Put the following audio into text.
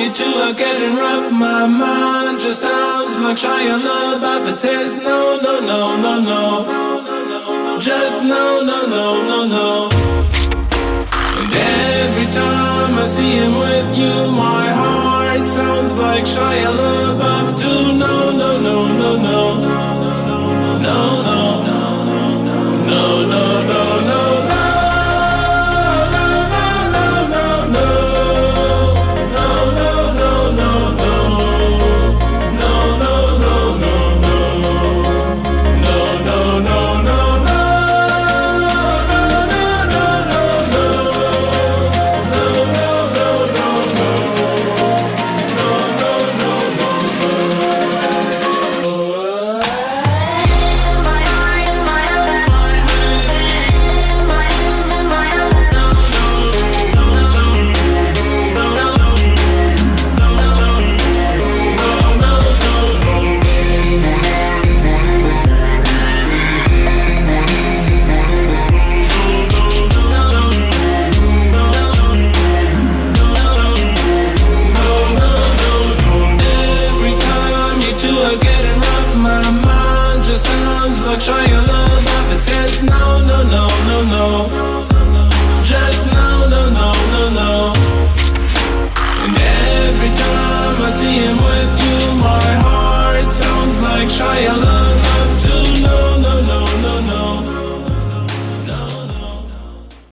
you two are getting rough. My mind just sounds like Shia LaBeouf. It says no, no, no, no, no. Just no, no, no, no, no. And every time I see him with you, my heart sounds like Shia LaBeouf too. No, no, no, no, no.